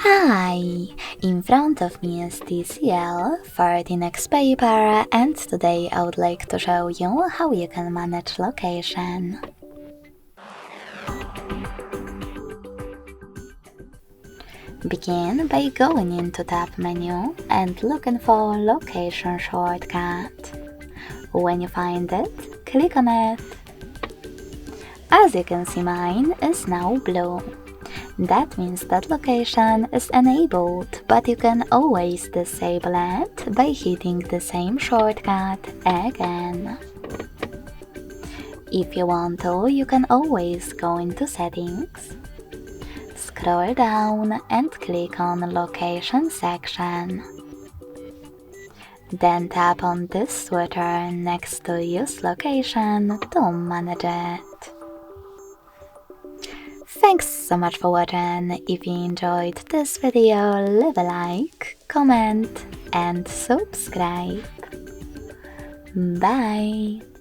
Hi! In front of me is TCL for the NxtPaper, and today I would like to show you how you can manage location. Begin by going into Tab menu and looking for Location shortcut. When you find it, click on it. As you can see, mine is now blue. That means that location is enabled, but you can always disable it by hitting the same shortcut again. If you want to, you can always go into Settings, scroll down and click on Location section. Then tap on this switcher next to Use Location to manage it. Thanks so much for watching. If you enjoyed this video, leave a like, comment and subscribe. Bye!